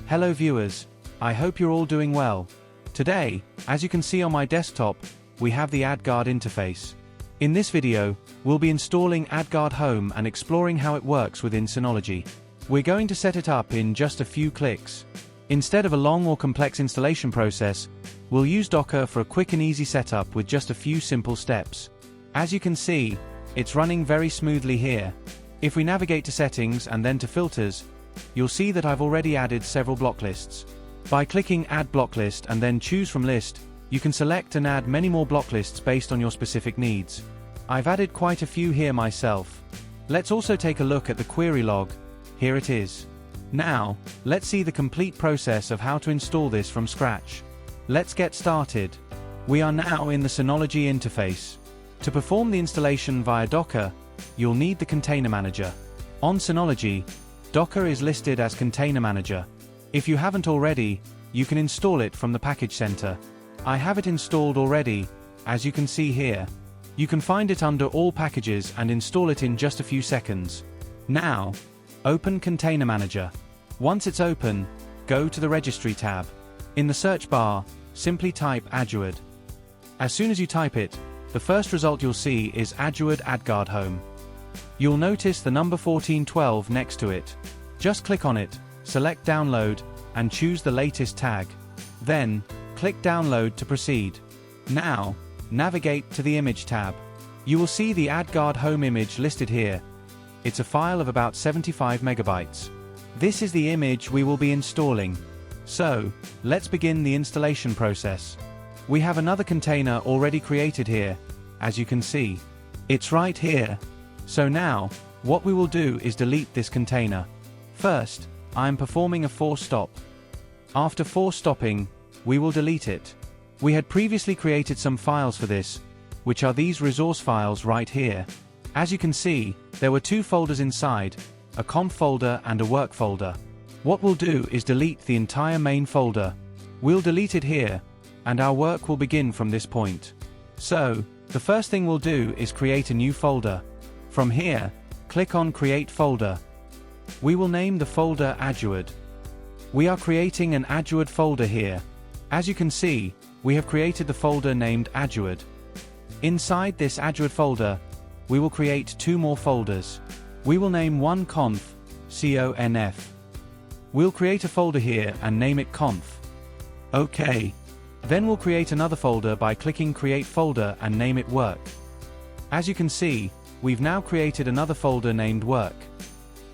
Hello viewers, I hope you're all doing well. Today, as you can see on my desktop, we have the AdGuard interface. In this video, we'll be installing AdGuard Home and exploring how it works within Synology. We're going to set it up in just a few clicks. Instead of a long or complex installation process, we'll use Docker for a quick and easy setup with just a few simple steps. As you can see, it's running very smoothly here. If we navigate to Settings and then to Filters, you'll see that I've already added several block lists. By clicking Add Block List and then choose from List, you can select and add many more block lists based on your specific needs. I've added quite a few here myself. Let's also take a look at the query log. Here it is. Now, let's see the complete process of how to install this from scratch. Let's get started. We are now in the Synology interface. To perform the installation via Docker, you'll need the Container Manager. On Synology, Docker is listed as Container Manager. If you haven't already, you can install it from the Package Center. I have it installed already, as you can see here. You can find it under All Packages and install it in just a few seconds. Now, open Container Manager. Once it's open, go to the Registry tab. In the search bar, simply type AdGuard. As soon as you type it, the first result you'll see is AdGuard Home. You'll notice the number 1412 next to it. Just click on it, select Download, and choose the latest tag. Then, click Download to proceed. Now, navigate to the Image tab. You will see the AdGuard Home image listed here. It's a file of about 75 megabytes. This is the image we will be installing. So, let's begin the installation process. We have another container already created here, as you can see. It's right here. So now, what we will do is delete this container. First, I am performing a force stop. After force stopping, we will delete it. We had previously created some files for this, which are these resource files right here. As you can see, there were two folders inside, a conf folder and a work folder. What we'll do is delete the entire main folder. We'll delete it here, and our work will begin from this point. So, the first thing we'll do is create a new folder. From here, click on Create Folder. We will name the folder AdGuard. We are creating an AdGuard folder here. As you can see, we have created the folder named AdGuard. Inside this AdGuard folder, we will create two more folders. We will name one conf, conf. We'll create a folder here and name it conf. OK. Then we'll create another folder by clicking Create Folder and name it work. As you can see, we've now created another folder named work.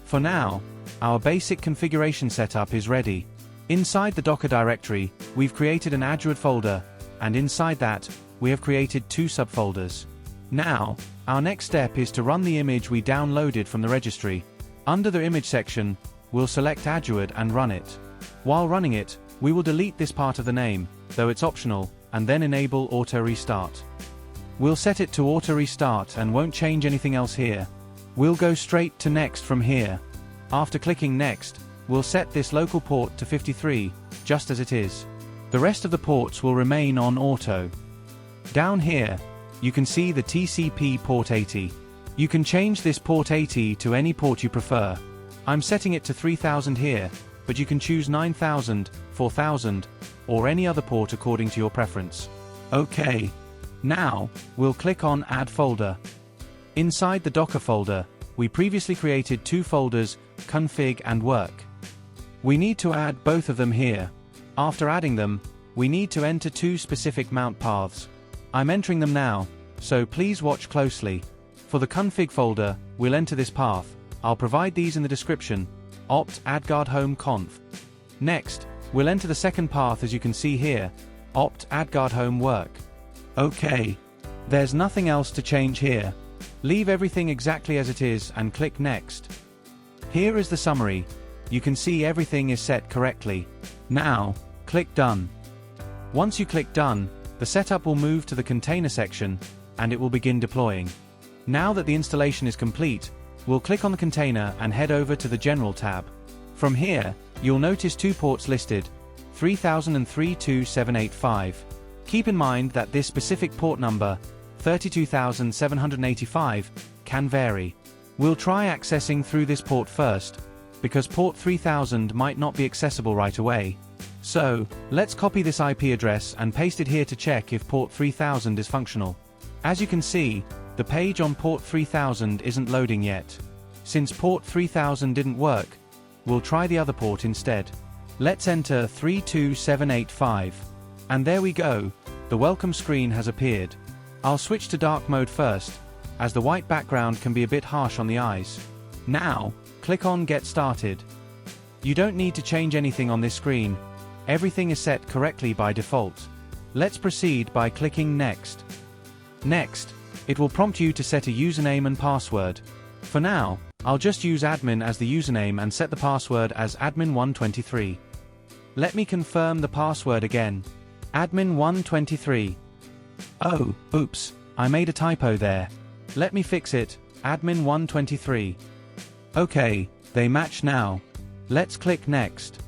For now, our basic configuration setup is ready. Inside the Docker directory, we've created an AdGuard folder, and inside that, we have created two subfolders. Now, our next step is to run the image we downloaded from the registry. Under the image section, we'll select AdGuard and run it. While running it, we will delete this part of the name, though it's optional, and then enable Auto Restart. We'll set it to Auto Restart and won't change anything else here. We'll go straight to Next from here. After clicking Next, we'll set this local port to 53, just as it is. The rest of the ports will remain on auto. Down here, you can see the TCP port 80. You can change this port 80 to any port you prefer. I'm setting it to 3000 here, but you can choose 9000, 4000, or any other port according to your preference. OK. Now, we'll click on Add Folder. Inside the Docker folder, we previously created two folders, config and work. We need to add both of them here. After adding them, we need to enter two specific mount paths. I'm entering them now, so please watch closely. For the config folder, we'll enter this path. I'll provide these in the description. Opt AdGuard Home conf. Next, we'll enter the second path as you can see here. Opt AdGuard Home work. OK. There's nothing else to change here. Leave everything exactly as it is and click Next. Here is the summary. You can see everything is set correctly. Now, click Done. Once you click Done, the setup will move to the container section, and it will begin deploying. Now that the installation is complete, we'll click on the container and head over to the General tab. From here, you'll notice two ports listed, 3000 and 32785. Keep in mind that this specific port number, 32785, can vary. We'll try accessing through this port first. because port 3000 might not be accessible right away. So, let's copy this IP address and paste it here to check if port 3000 is functional. As you can see, the page on port 3000 isn't loading yet. Since port 3000 didn't work, we'll try the other port instead. Let's enter 32785. And there we go, the welcome screen has appeared. I'll switch to dark mode first, as the white background can be a bit harsh on the eyes. Now, click on Get Started. You don't need to change anything on this screen. Everything is set correctly by default. Let's proceed by clicking Next. Next, it will prompt you to set a username and password. For now, I'll just use admin as the username and set the password as admin123. Let me confirm the password again. Admin123. Oh, oops, I made a typo there. Let me fix it, admin123. Okay, they match now. Let's click Next.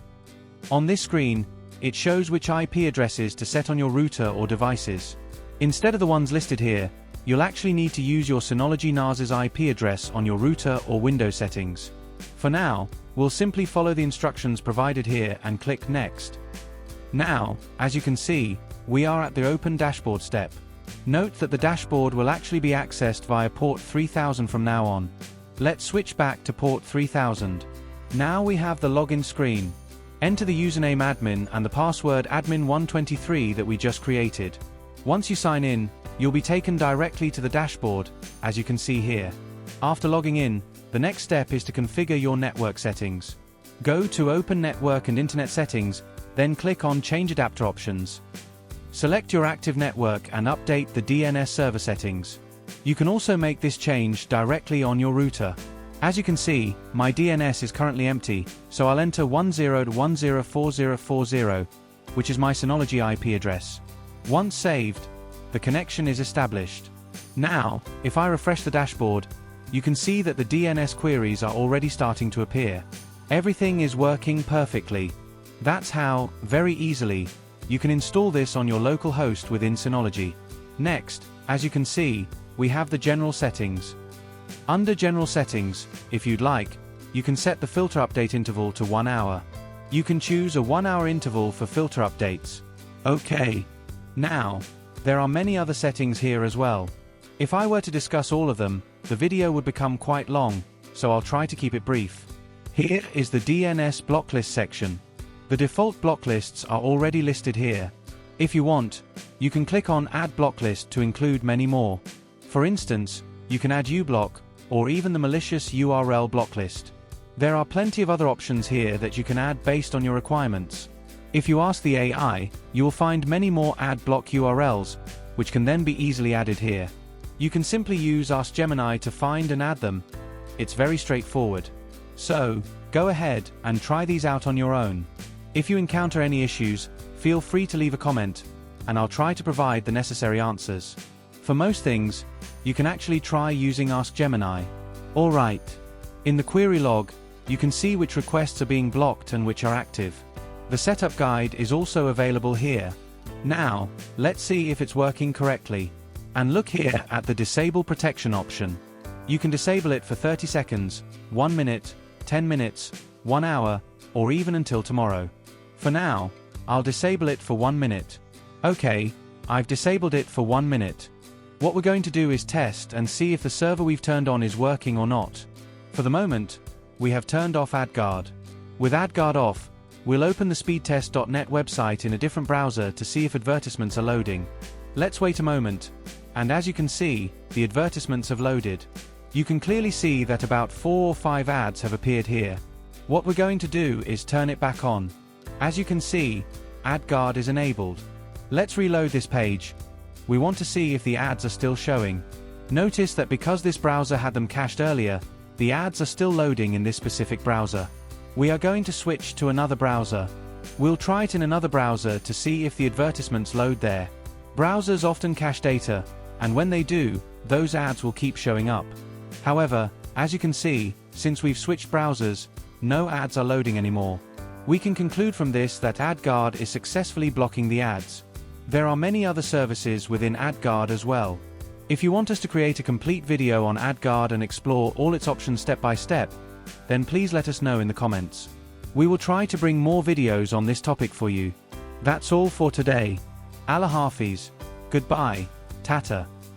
On this screen, it shows which IP addresses to set on your router or devices. Instead of the ones listed here, you'll actually need to use your Synology NAS's IP address on your router or Windows settings. For now, we'll simply follow the instructions provided here and click Next. Now, as you can see, we are at the Open Dashboard step. Note that the dashboard will actually be accessed via port 3000 from now on. Let's switch back to port 3000. Now we have the login screen. Enter the username admin and the password admin123 that we just created. Once you sign in, you'll be taken directly to the dashboard, as you can see here. After logging in, the next step is to configure your network settings. Go to Open Network and Internet Settings, then click on Change Adapter Options. Select your active network and update the DNS server settings. You can also make this change directly on your router. As you can see, my DNS is currently empty, so I'll enter 10.10.40.40, which is my Synology IP address. Once saved, the connection is established. Now, if I refresh the dashboard, you can see that the DNS queries are already starting to appear. Everything is working perfectly. That's how, very easily, you can install this on your local host within Synology. Next, as you can see, we have the General Settings. Under General Settings, if you'd like, you can set the filter update interval to 1 hour. You can choose a 1-hour interval for filter updates. Okay. Now, there are many other settings here as well. If I were to discuss all of them, the video would become quite long, so I'll try to keep it brief. Here is the DNS Blocklist section. The default block lists are already listed here. If you want, you can click on Add Blocklist to include many more. For instance, you can add uBlock, or even the malicious URL blocklist. There are plenty of other options here that you can add based on your requirements. If you ask the AI, you will find many more add block URLs, which can then be easily added here. You can simply use Ask Gemini to find and add them. It's very straightforward. So, go ahead and try these out on your own. If you encounter any issues, feel free to leave a comment, and I'll try to provide the necessary answers. For most things, you can actually try using Ask Gemini. Alright. In the query log, you can see which requests are being blocked and which are active. The setup guide is also available here. Now, let's see if it's working correctly. And look here at the Disable Protection option. You can disable it for 30 seconds, 1 minute, 10 minutes, 1 hour, or even until tomorrow. For now, I'll disable it for 1 minute. Okay, I've disabled it for 1 minute. What we're going to do is test and see if the server we've turned on is working or not. For the moment, we have turned off AdGuard. With AdGuard off, we'll open the speedtest.net website in a different browser to see if advertisements are loading. Let's wait a moment, and as you can see, the advertisements have loaded. You can clearly see that about 4 or 5 ads have appeared here. What we're going to do is turn it back on. As you can see, AdGuard is enabled. Let's reload this page. We want to see if the ads are still showing. Notice that because this browser had them cached earlier, the ads are still loading in this specific browser. We are going to switch to another browser. We'll try it in another browser to see if the advertisements load there. Browsers often cache data, and when they do, those ads will keep showing up. However, as you can see, since we've switched browsers, no ads are loading anymore. We can conclude from this that AdGuard is successfully blocking the ads. There are many other services within AdGuard as well. If you want us to create a complete video on AdGuard and explore all its options step by step, then please let us know in the comments. We will try to bring more videos on this topic for you. That's all for today. Allah Hafiz. Goodbye. Tata.